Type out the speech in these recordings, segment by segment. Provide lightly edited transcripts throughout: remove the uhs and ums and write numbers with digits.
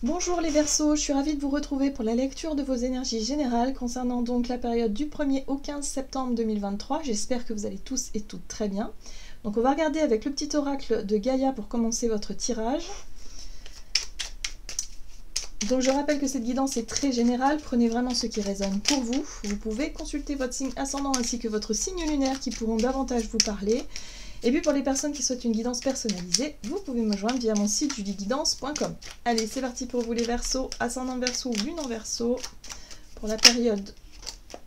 Bonjour les Verseaux, je suis ravie de vous retrouver pour la lecture de vos énergies générales concernant donc la période du 1er au 15 septembre 2023. J'espère que vous allez tous et toutes très bien. Donc on va regarder avec le petit oracle de Gaïa pour commencer votre tirage. Donc je rappelle que cette guidance est très générale, prenez vraiment ce qui résonne pour vous. Vous pouvez consulter votre signe ascendant ainsi que votre signe lunaire qui pourront davantage vous parler. Et puis pour les personnes qui souhaitent une guidance personnalisée, vous pouvez me joindre via mon site juliguidance.com. Allez, c'est parti pour vous les Verseaux, ascendant Verseau ou lune en Verseau, pour la période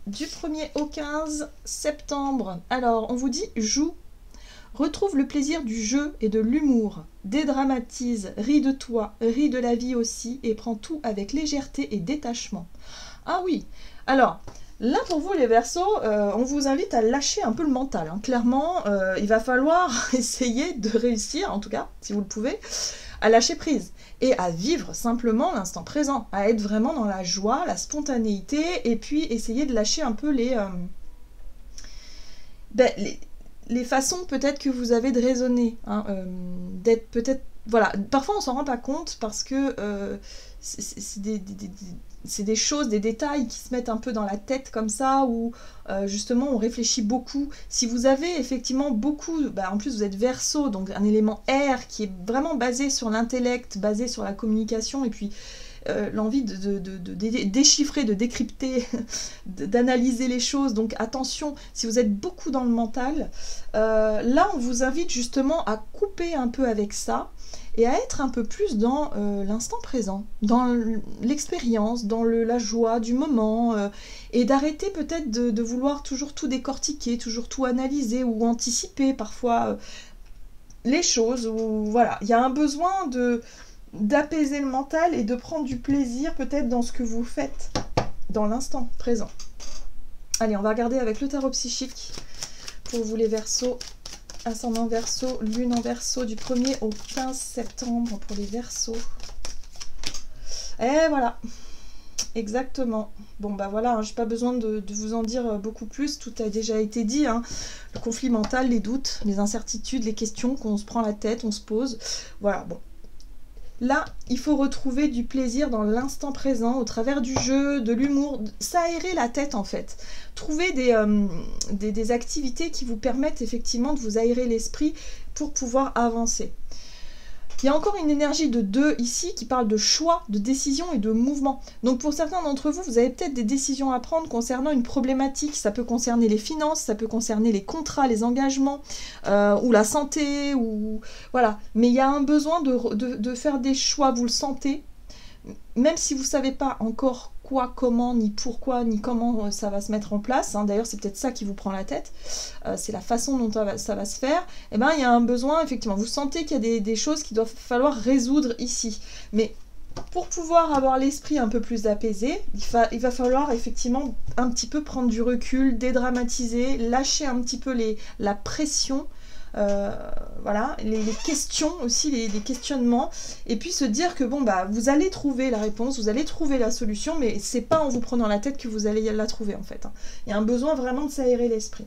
du 1er au 15 septembre. Alors, on vous dit joue, retrouve le plaisir du jeu et de l'humour, dédramatise, ris de toi, ris de la vie aussi, et prends tout avec légèreté et détachement. Ah oui, alors... Là, pour vous, les Verseaux, on vous invite à lâcher un peu le mental. Hein. Clairement, il va falloir essayer de réussir, en tout cas, si vous le pouvez, à lâcher prise et à vivre simplement l'instant présent, à être vraiment dans la joie, la spontanéité, et puis essayer de lâcher un peu les façons peut-être que vous avez de raisonner, hein, d'être peut-être... Voilà, parfois on s'en rend pas compte parce que c'est des choses, des détails qui se mettent un peu dans la tête comme ça, où justement on réfléchit beaucoup. Si vous avez effectivement beaucoup, en plus vous êtes Verseau, donc un élément air qui est vraiment basé sur l'intellect, basé sur la communication, et puis l'envie de déchiffrer, de décrypter, d'analyser les choses. Donc attention, si vous êtes beaucoup dans le mental, là on vous invite justement à couper un peu avec ça, et à être un peu plus dans l'instant présent, dans l'expérience, dans la joie du moment, et d'arrêter peut-être de vouloir toujours tout décortiquer, toujours tout analyser ou anticiper parfois les choses. Où, voilà, il y a un besoin d'apaiser le mental et de prendre du plaisir peut-être dans ce que vous faites, dans l'instant présent. Allez, on va regarder avec le tarot psychique pour vous les Verseaux. Ascendant Verseau, lune en Verseau du 1er au 15 septembre pour les Verseaux. Et voilà, exactement. Bon voilà, hein, j'ai pas besoin de vous en dire beaucoup plus, tout a déjà été dit. Hein. Le conflit mental, les doutes, les incertitudes, les questions qu'on se prend la tête, on se pose. Voilà, bon. Là, il faut retrouver du plaisir dans l'instant présent, au travers du jeu, de l'humour, s'aérer la tête en fait. Trouver des activités qui vous permettent effectivement de vous aérer l'esprit pour pouvoir avancer. Il y a encore une énergie de 2 ici qui parle de choix, de décision et de mouvement. Donc pour certains d'entre vous, vous avez peut-être des décisions à prendre concernant une problématique. Ça peut concerner les finances, ça peut concerner les contrats, les engagements, ou la santé, ou voilà. Mais il y a un besoin de faire des choix, vous le sentez. Même si vous ne savez pas encore quoi, comment, ni pourquoi, ni comment ça va se mettre en place, hein, d'ailleurs c'est peut-être ça qui vous prend la tête, c'est la façon dont ça va se faire, et il y a un besoin, effectivement, vous sentez qu'il y a des choses qu'il doit falloir résoudre ici. Mais pour pouvoir avoir l'esprit un peu plus apaisé, il va falloir effectivement un petit peu prendre du recul, dédramatiser, lâcher un petit peu la pression, voilà, les questions aussi, les questionnements, et puis se dire que bon vous allez trouver la réponse, vous allez trouver la solution, mais c'est pas en vous prenant la tête que vous allez la trouver en fait. Hein. Il y a un besoin vraiment de s'aérer l'esprit.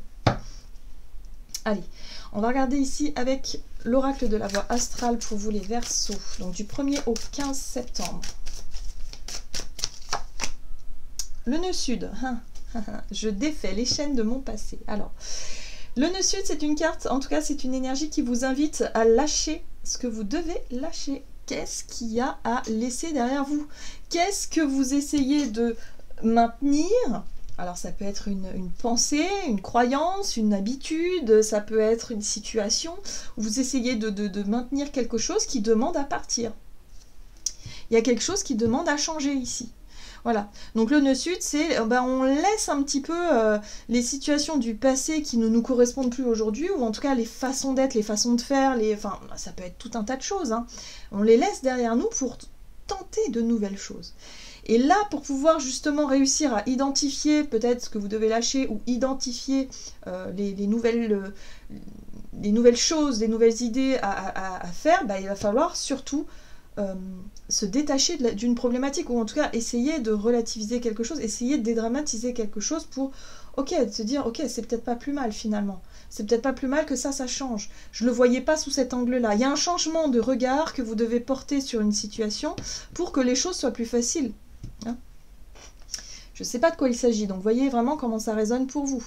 Allez, on va regarder ici avec l'oracle de la voie astrale pour vous les Verseaux, donc du 1er au 15 septembre. Le nœud sud, je défais les chaînes de mon passé. Alors, le nœud sud, c'est une carte, en tout cas c'est une énergie qui vous invite à lâcher ce que vous devez lâcher. Qu'est-ce qu'il y a à laisser derrière vous? Qu'est-ce que vous essayez de maintenir? Alors ça peut être une pensée, une croyance, une habitude, ça peut être une situation où vous essayez de maintenir quelque chose qui demande à partir. Il y a quelque chose qui demande à changer ici. Voilà, donc le nœud sud, c'est on laisse un petit peu les situations du passé qui ne nous correspondent plus aujourd'hui, ou en tout cas les façons d'être, les façons de faire, ça peut être tout un tas de choses. Hein. On les laisse derrière nous pour tenter de nouvelles choses. Et là, pour pouvoir justement réussir à identifier peut-être ce que vous devez lâcher, ou identifier les nouvelles choses, les nouvelles idées à faire, il va falloir surtout se détacher d'une problématique, ou en tout cas essayer de relativiser quelque chose, essayer de dédramatiser quelque chose pour, ok, de se dire, ok, c'est peut-être pas plus mal finalement. C'est peut-être pas plus mal que ça change. Je le voyais pas sous cet angle-là. Il y a un changement de regard que vous devez porter sur une situation pour que les choses soient plus faciles. Hein, je sais pas de quoi il s'agit, donc voyez vraiment comment ça résonne pour vous.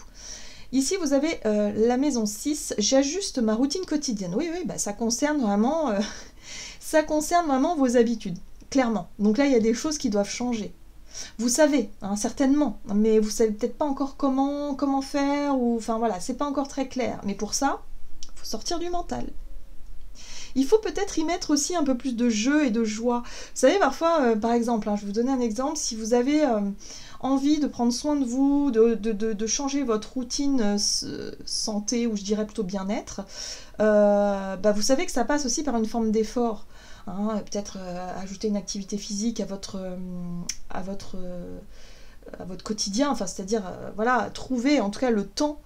Ici, vous avez la maison 6, j'ajuste ma routine quotidienne. Oui, bah, ça concerne vraiment vos habitudes, clairement. Donc là, il y a des choses qui doivent changer. Vous savez, hein, certainement, mais vous savez peut-être pas encore comment faire, ou enfin voilà, c'est pas encore très clair. Mais pour ça, il faut sortir du mental. Il faut peut-être y mettre aussi un peu plus de jeu et de joie. Vous savez, parfois, par exemple, hein, je vais vous donner un exemple, si vous avez envie de prendre soin de vous, de changer votre routine santé, ou je dirais plutôt bien-être, bah, vous savez que ça passe aussi par une forme d'effort. Hein, peut-être ajouter une activité physique à votre quotidien, enfin, c'est-à-dire voilà, trouver en tout cas le temps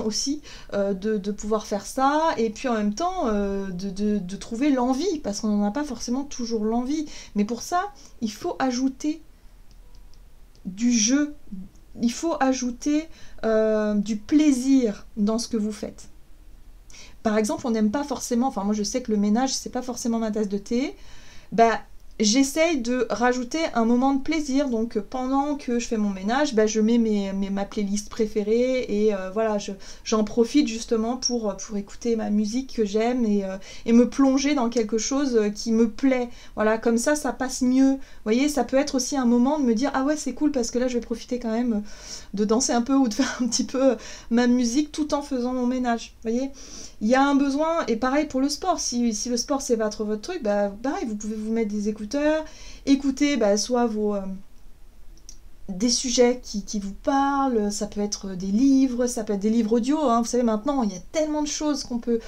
aussi de pouvoir faire ça, et puis en même temps de trouver l'envie, parce qu'on n'en a pas forcément toujours l'envie, mais pour ça il faut ajouter du jeu, il faut ajouter du plaisir dans ce que vous faites. Par exemple, on n'aime pas forcément, enfin moi je sais que le ménage c'est pas forcément ma tasse de thé, bah j'essaye de rajouter un moment de plaisir, donc pendant que je fais mon ménage, bah, je mets ma playlist préférée, et voilà, j'en profite justement pour écouter ma musique que j'aime, et me plonger dans quelque chose qui me plaît. Voilà, comme ça passe mieux. Vous voyez, ça peut être aussi un moment de me dire, ah ouais, c'est cool parce que là je vais profiter quand même de danser un peu, ou de faire un petit peu ma musique tout en faisant mon ménage. Vous voyez, il y a un besoin, et pareil pour le sport, si le sport c'est pas trop votre truc, bah pareil, vous pouvez vous mettre des écouteurs, écouter soit des sujets qui vous parlent, ça peut être des livres, ça peut être des livres audio, hein. Vous savez, maintenant il y a tellement de choses qu'on peut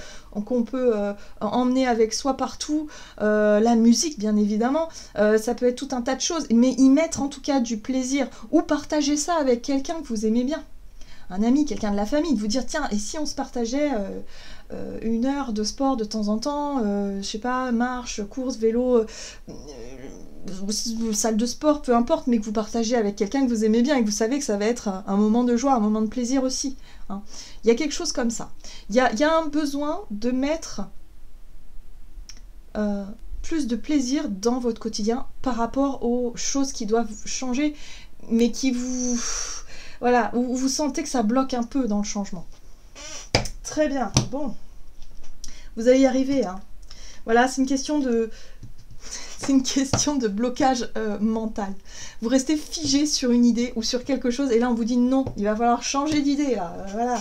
emmener avec soi partout, la musique bien évidemment, ça peut être tout un tas de choses, mais y mettre en tout cas du plaisir, ou partager ça avec quelqu'un que vous aimez bien, un ami, quelqu'un de la famille, de vous dire, tiens, et si on se partageait 1 heure de sport de temps en temps, je sais pas, marche, course, vélo, salle de sport, peu importe, mais que vous partagez avec quelqu'un que vous aimez bien, et que vous savez que ça va être un moment de joie, un moment de plaisir aussi. Hein. Il y a quelque chose comme ça. Il y a un besoin de mettre plus de plaisir dans votre quotidien par rapport aux choses qui doivent changer, mais qui vous... Voilà, où vous sentez que ça bloque un peu dans le changement. Très bien, bon. Vous allez y arriver, hein. Voilà, c'est une question de blocage mental. Vous restez figé sur une idée ou sur quelque chose, et là on vous dit non, il va falloir changer d'idée, là. Voilà.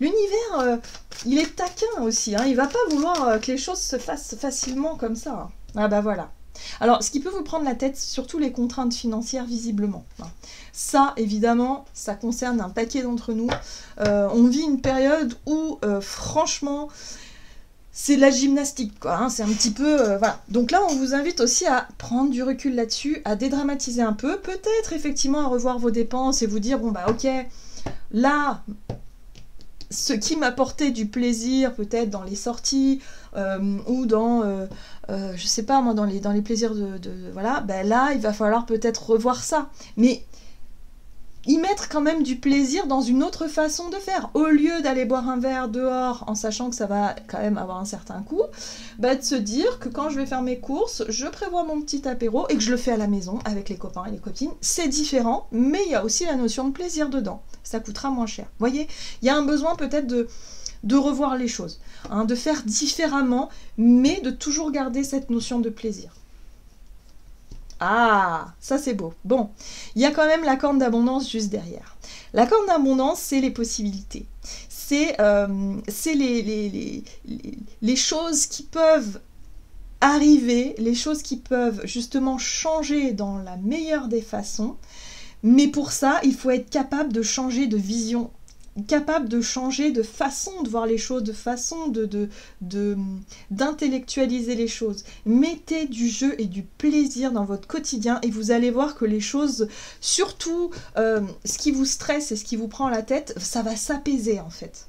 L'univers, il est taquin aussi, hein. Il va pas vouloir que les choses se fassent facilement comme ça. Hein. Ah bah voilà. Alors, ce qui peut vous prendre la tête, c'est surtout les contraintes financières, visiblement. Ça, évidemment, ça concerne un paquet d'entre nous. On vit une période où, franchement, c'est de la gymnastique, quoi. Hein, c'est un petit peu... voilà. Donc là, on vous invite aussi à prendre du recul là-dessus, à dédramatiser un peu, peut-être effectivement à revoir vos dépenses et vous dire, bon bah ok, là... Ce qui m'apportait du plaisir, peut-être dans les sorties, ou dans, je sais pas moi, dans les plaisirs voilà, ben là, il va falloir peut-être revoir ça. Mais y mettre quand même du plaisir dans une autre façon de faire. Au lieu d'aller boire un verre dehors, en sachant que ça va quand même avoir un certain coût, bah de se dire que quand je vais faire mes courses, je prévois mon petit apéro, et que je le fais à la maison, avec les copains et les copines. C'est différent, mais il y a aussi la notion de plaisir dedans. Ça coûtera moins cher. Vous voyez, il y a un besoin peut-être de revoir les choses, hein, de faire différemment, mais de toujours garder cette notion de plaisir. Ah, ça c'est beau. Bon, il y a quand même la corne d'abondance juste derrière. La corne d'abondance, c'est les possibilités. C'est les choses qui peuvent arriver, les choses qui peuvent justement changer dans la meilleure des façons. Mais pour ça, il faut être capable de changer de vision, capable de changer de façon de voir les choses, de façon d'intellectualiser les choses. Mettez du jeu et du plaisir dans votre quotidien, et vous allez voir que les choses, surtout ce qui vous stresse et ce qui vous prend la tête, ça va s'apaiser en fait.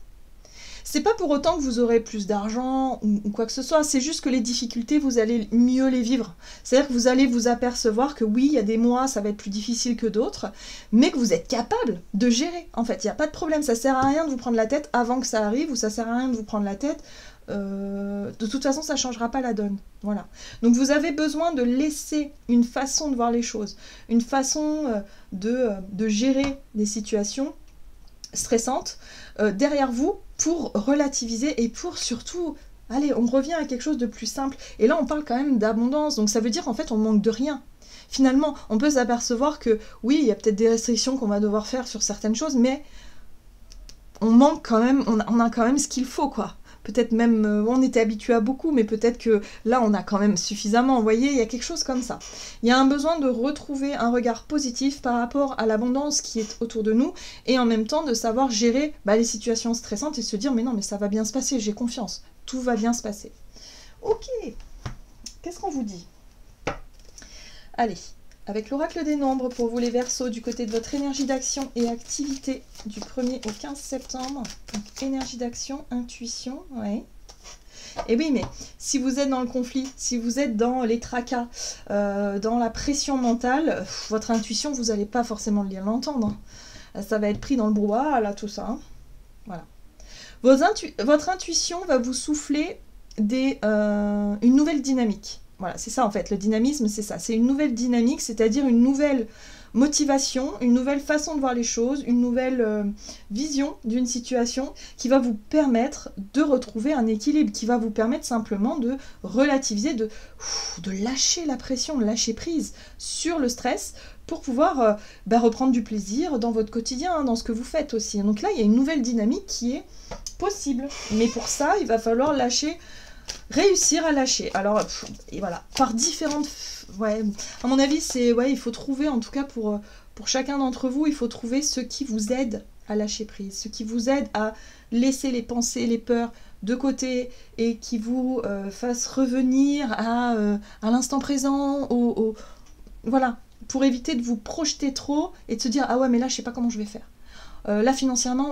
C'est pas pour autant que vous aurez plus d'argent ou quoi que ce soit, c'est juste que les difficultés, vous allez mieux les vivre. C'est-à-dire que vous allez vous apercevoir que oui, il y a des mois, ça va être plus difficile que d'autres, mais que vous êtes capable de gérer. En fait, il n'y a pas de problème, ça sert à rien de vous prendre la tête avant que ça arrive, ou ça sert à rien de vous prendre la tête. De toute façon, ça ne changera pas la donne. Voilà. Donc vous avez besoin de laisser une façon de voir les choses, une façon de gérer des situations stressantes derrière vous pour relativiser et pour surtout, allez, on revient à quelque chose de plus simple. Et là, on parle quand même d'abondance, donc ça veut dire qu'en fait, on manque de rien. Finalement, on peut s'apercevoir que oui, il y a peut-être des restrictions qu'on va devoir faire sur certaines choses, mais on manque quand même, on a quand même ce qu'il faut, quoi. Peut-être même, on était habitué à beaucoup, mais peut-être que là, on a quand même suffisamment. Vous voyez, il y a quelque chose comme ça. Il y a un besoin de retrouver un regard positif par rapport à l'abondance qui est autour de nous, et en même temps de savoir gérer les situations stressantes et se dire, mais non, mais ça va bien se passer, j'ai confiance, tout va bien se passer. Ok, qu'est-ce qu'on vous dit? Allez, avec l'oracle des nombres pour vous les Verseaux du côté de votre énergie d'action et activité du 1er au 15 septembre. Donc énergie d'action, intuition, ouais. Et oui, mais si vous êtes dans le conflit, si vous êtes dans les tracas, dans la pression mentale, votre intuition, vous n'allez pas forcément l'entendre. Ça va être pris dans le brouhaha, là, tout ça. Hein. Voilà. Votre intuition va vous souffler une nouvelle dynamique. Voilà, c'est ça en fait, le dynamisme, c'est ça. C'est une nouvelle dynamique, c'est-à-dire une nouvelle motivation, une nouvelle façon de voir les choses, une nouvelle vision d'une situation qui va vous permettre de retrouver un équilibre, qui va vous permettre simplement de relativiser, de lâcher la pression, lâcher prise sur le stress pour pouvoir reprendre du plaisir dans votre quotidien, hein, dans ce que vous faites aussi. Donc là, il y a une nouvelle dynamique qui est possible. Mais pour ça, il va falloir réussir à lâcher. Alors, et voilà, par différentes... Ouais, à mon avis, il faut trouver, en tout cas pour chacun d'entre vous, il faut trouver ce qui vous aide à lâcher prise, ce qui vous aide à laisser les pensées, les peurs de côté et qui vous fasse revenir à l'instant présent, voilà, pour éviter de vous projeter trop et de se dire « Ah ouais, mais là, je sais pas comment je vais faire. Là, financièrement,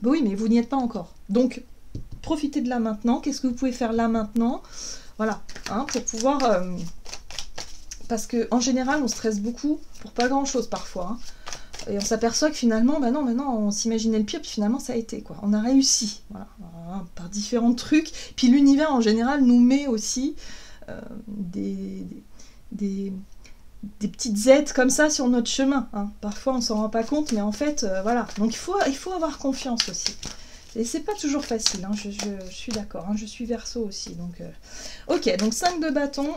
bah oui, mais vous n'y êtes pas encore. » Donc, profitez de là maintenant. Qu'est-ce que vous pouvez faire là maintenant? Voilà, hein, pour pouvoir... parce qu'en général, on stresse beaucoup pour pas grand-chose parfois. Hein. Et on s'aperçoit que finalement, non, on s'imaginait le pire, puis finalement, ça a été, quoi. On a réussi, voilà, par différents trucs. Puis l'univers, en général, nous met aussi des petites aides comme ça sur notre chemin. Hein. Parfois, on s'en rend pas compte, mais en fait, voilà. Donc, il faut avoir confiance aussi. Et c'est pas toujours facile, hein, je suis d'accord, hein, je suis Verseau aussi. Donc, ok, donc 5 de bâton,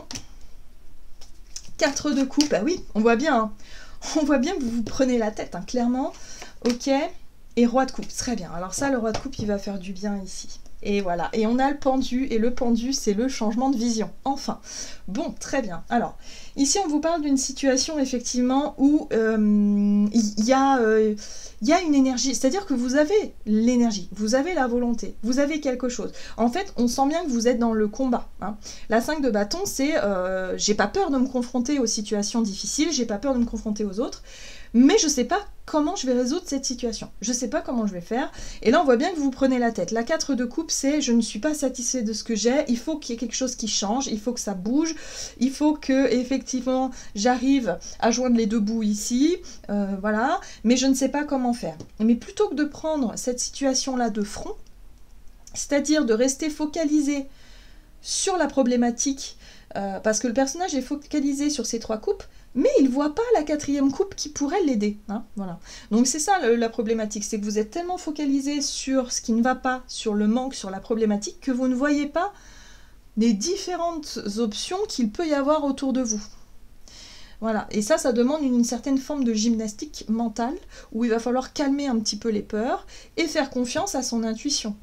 4 de coupe, bah oui, on voit bien, hein, on voit bien que vous vous prenez la tête, hein, clairement. Ok, et roi de coupe, très bien. Alors ça, le roi de coupe, il va faire du bien ici. Et voilà, et on a le pendu, et le pendu, c'est le changement de vision. Enfin, bon, très bien. Alors, ici, on vous parle d'une situation, effectivement, où il y a une énergie, c'est-à-dire que vous avez l'énergie, vous avez la volonté, vous avez quelque chose. En fait, on sent bien que vous êtes dans le combat. Hein. La 5 de bâton, c'est j'ai pas peur de me confronter aux situations difficiles, j'ai pas peur de me confronter aux autres, mais je sais pas comment je vais résoudre cette situation. Je sais pas comment je vais faire. Et là, on voit bien que vous prenez la tête. La 4 de coupe, c'est je ne suis pas satisfait de ce que j'ai, il faut qu'il y ait quelque chose qui change, il faut que ça bouge, il faut que, effectivement, j'arrive à joindre les deux bouts ici, voilà, mais je ne sais pas comment faire. Mais plutôt que de prendre cette situation-là de front, c'est-à-dire de rester focalisé sur la problématique, parce que le personnage est focalisé sur ces 3 coupes, mais il ne voit pas la 4e coupe qui pourrait l'aider. Hein, voilà. Donc c'est ça la problématique, c'est que vous êtes tellement focalisé sur ce qui ne va pas, sur le manque, sur la problématique, que vous ne voyez pas les différentes options qu'il peut y avoir autour de vous. Voilà, et ça demande une certaine forme de gymnastique mentale, où il va falloir calmer un petit peu les peurs, et faire confiance à son intuition.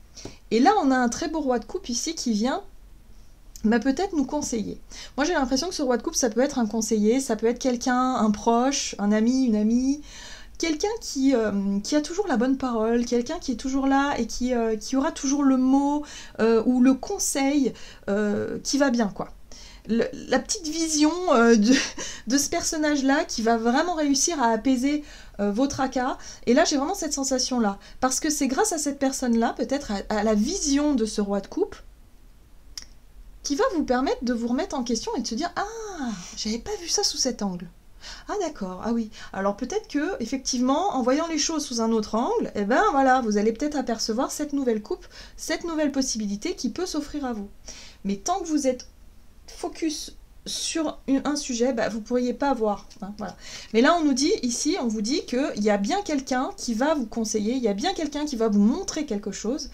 Et là, on a un très beau roi de coupe ici qui vient peut-être nous conseiller. Moi j'ai l'impression que ce roi de coupe, ça peut être un conseiller, ça peut être quelqu'un, un proche, un ami, une amie, quelqu'un qui a toujours la bonne parole, quelqu'un qui est toujours là et qui aura toujours le mot ou le conseil qui va bien, quoi. la petite vision de ce personnage-là qui va vraiment réussir à apaiser vos tracas. Et là, j'ai vraiment cette sensation-là. Parce que c'est grâce à cette personne-là, peut-être à la vision de ce roi de coupe, qui va vous permettre de vous remettre en question et de se dire « Ah, j'avais pas vu ça sous cet angle. Ah d'accord, ah oui. Alors peut-être que, effectivement, en voyant les choses sous un autre angle, eh ben voilà, vous allez peut-être apercevoir cette nouvelle coupe, cette nouvelle possibilité qui peut s'offrir à vous. Mais tant que vous êtes focus sur un sujet, bah, vous ne pourriez pas voir. Hein, voilà. Mais là, on nous dit, ici, on vous dit qu'il y a bien quelqu'un qui va vous conseiller, il y a bien quelqu'un qui va vous montrer quelque chose,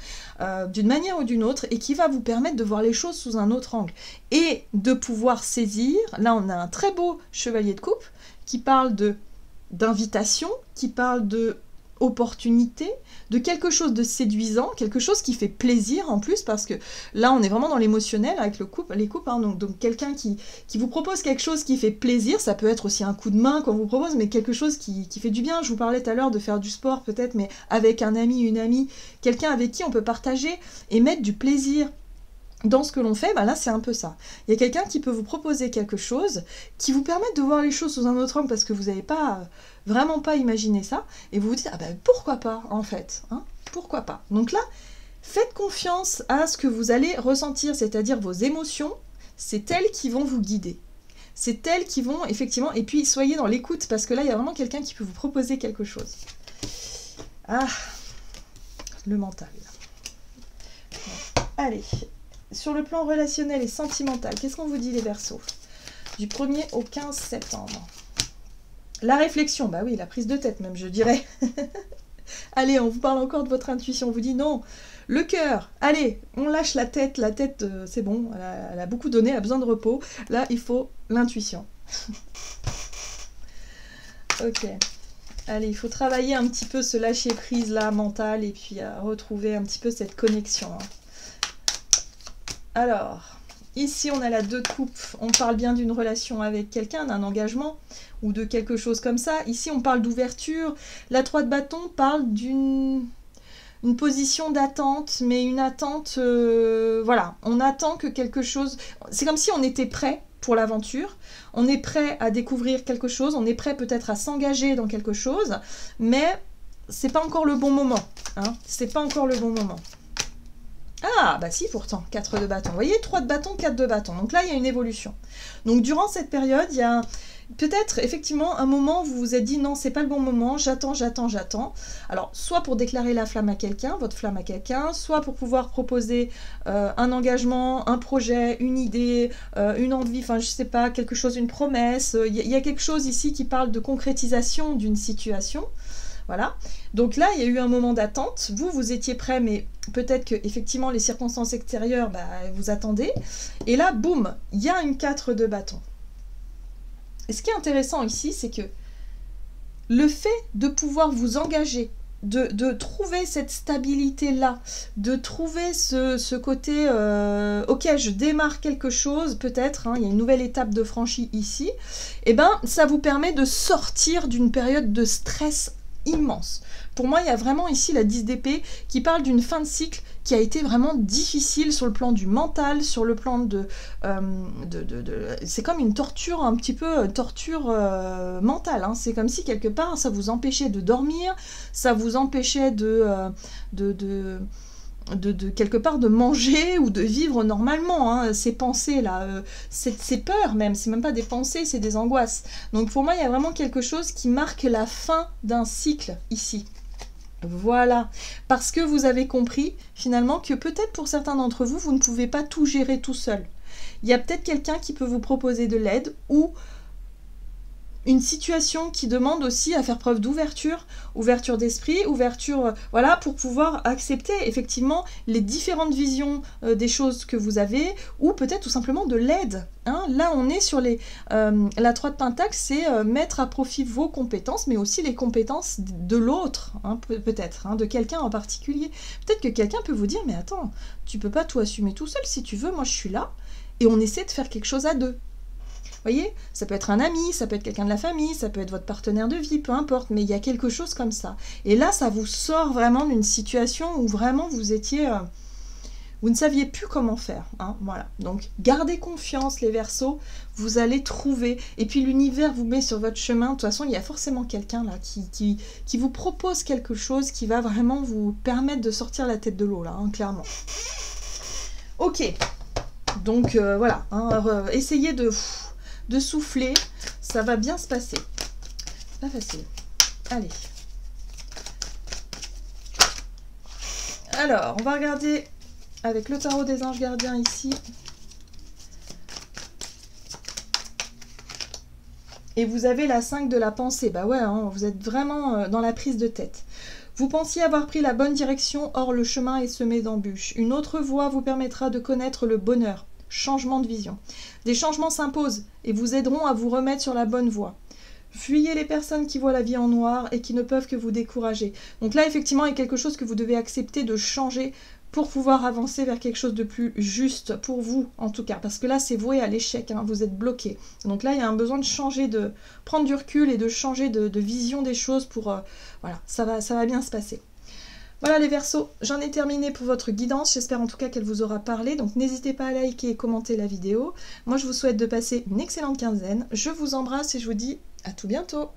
d'une manière ou d'une autre, et qui va vous permettre de voir les choses sous un autre angle. Et de pouvoir saisir, là on a un très beau chevalier de coupe, qui parle d'invitation, qui parle de opportunité, de quelque chose de séduisant, quelque chose qui fait plaisir en plus, parce que là on est vraiment dans l'émotionnel avec les couples, hein, donc quelqu'un qui vous propose quelque chose qui fait plaisir, ça peut être aussi un coup de main qu'on vous propose, mais quelque chose qui fait du bien. Je vous parlais tout à l'heure de faire du sport peut-être, mais avec un ami, une amie, quelqu'un avec qui on peut partager et mettre du plaisir dans ce que l'on fait, bah là c'est un peu ça. Il y a quelqu'un qui peut vous proposer quelque chose qui vous permet de voir les choses sous un autre angle parce que vous n'avez pas vraiment pas imaginé ça, et vous vous dites ah ben pourquoi pas en fait, hein, pourquoi pas. Donc là, faites confiance à ce que vous allez ressentir, c'est-à-dire vos émotions, c'est elles qui vont vous guider. C'est elles qui vont effectivement, et puis soyez dans l'écoute parce que là il y a vraiment quelqu'un qui peut vous proposer quelque chose. Ah, le mental. Bon, allez. Sur le plan relationnel et sentimental, qu'est-ce qu'on vous dit les Verseaux? Du 1er au 15 septembre. La réflexion, bah oui, la prise de tête même, je dirais. Allez, on vous parle encore de votre intuition, on vous dit non. Le cœur, allez, on lâche la tête, c'est bon, elle a beaucoup donné, elle a besoin de repos. Là, il faut l'intuition. Ok. Allez, il faut travailler un petit peu ce lâcher-prise là, mental, et puis retrouver un petit peu cette connexion. Hein. Alors, ici on a la 2 de coupe, on parle bien d'une relation avec quelqu'un, d'un engagement ou de quelque chose comme ça. Ici on parle d'ouverture, la 3 de bâton parle d'une position d'attente, mais une attente, voilà, on attend que quelque chose, c'est comme si on était prêt pour l'aventure, on est prêt à découvrir quelque chose, on est prêt peut-être à s'engager dans quelque chose, mais c'est pas encore le bon moment, hein, c'est pas encore le bon moment. Ah, bah si, pourtant, 4 de bâton. Vous voyez, 3 de bâton, 4 de bâton. Donc là, il y a une évolution. Donc, durant cette période, il y a peut-être, effectivement, un moment où vous vous êtes dit, non, c'est pas le bon moment, j'attends. Alors, soit pour déclarer la flamme à quelqu'un, votre flamme à quelqu'un, soit pour pouvoir proposer un engagement, un projet, une idée, une envie, enfin, je sais pas, quelque chose, une promesse. Il y a quelque chose ici qui parle de concrétisation d'une situation. Voilà. Donc là, il y a eu un moment d'attente. Vous étiez prêt, mais peut-être que effectivement les circonstances extérieures, bah, vous attendez. Et là, boum, il y a une 4 de bâton. Et ce qui est intéressant ici, c'est que le fait de pouvoir vous engager, de trouver cette stabilité-là, de trouver ce côté, ok, je démarre quelque chose, peut-être, hein, il y a une nouvelle étape de franchie ici, et ben ça vous permet de sortir d'une période de stress immense. Pour moi, il y a vraiment ici la 10 d'épée qui parle d'une fin de cycle qui a été vraiment difficile sur le plan du mental, sur le plan c'est comme une torture, un petit peu torture mentale. Hein. C'est comme si quelque part ça vous empêchait de dormir, ça vous empêchait quelque part de manger ou de vivre normalement, hein, ces pensées là, ces peurs même, c'est même pas des pensées, c'est des angoisses. Donc pour moi il y a vraiment quelque chose qui marque la fin d'un cycle ici. Voilà, parce que vous avez compris finalement que peut-être pour certains d'entre vous, vous ne pouvez pas tout gérer tout seul. Il y a peut-être quelqu'un qui peut vous proposer de l'aide ou une situation qui demande aussi à faire preuve d'ouverture, ouverture d'esprit, ouverture, voilà, pour pouvoir accepter effectivement les différentes visions des choses que vous avez, ou peut-être tout simplement de l'aide. Hein. Là, on est sur la 3 de Pentacle, c'est mettre à profit vos compétences, mais aussi les compétences de l'autre, hein, peut-être, hein, de quelqu'un en particulier. Peut-être que quelqu'un peut vous dire, mais attends, tu peux pas tout assumer tout seul, si tu veux, moi je suis là, et on essaie de faire quelque chose à deux. Vous voyez, ça peut être un ami, ça peut être quelqu'un de la famille, ça peut être votre partenaire de vie, peu importe, mais il y a quelque chose comme ça. Et là, ça vous sort vraiment d'une situation où vraiment vous étiez Vous ne saviez plus comment faire, hein, voilà. Donc, gardez confiance, les Verseaux, vous allez trouver. Et puis, l'univers vous met sur votre chemin. De toute façon, il y a forcément quelqu'un là qui vous propose quelque chose qui va vraiment vous permettre de sortir la tête de l'eau, là, hein, clairement. Ok, donc voilà, hein, essayez de souffler, ça va bien se passer. C'est pas facile. Allez. Alors, on va regarder avec le tarot des anges gardiens ici. Et vous avez la 5 de la pensée. Bah ouais, hein, vous êtes vraiment dans la prise de tête. Vous pensiez avoir pris la bonne direction, or le chemin est semé d'embûches. Une autre voie vous permettra de connaître le bonheur. Changement de vision. Des changements s'imposent et vous aideront à vous remettre sur la bonne voie. Fuyez les personnes qui voient la vie en noir et qui ne peuvent que vous décourager. Donc là, effectivement, il y a quelque chose que vous devez accepter de changer pour pouvoir avancer vers quelque chose de plus juste, pour vous en tout cas. Parce que là, c'est voué à l'échec, hein, vous êtes bloqué. Donc là, il y a un besoin de changer, de prendre du recul et de changer de vision des choses pour... voilà, ça va bien se passer. Voilà les Verseaux, j'en ai terminé pour votre guidance, j'espère en tout cas qu'elle vous aura parlé, donc n'hésitez pas à liker et commenter la vidéo. Moi je vous souhaite de passer une excellente quinzaine, je vous embrasse et je vous dis à tout bientôt.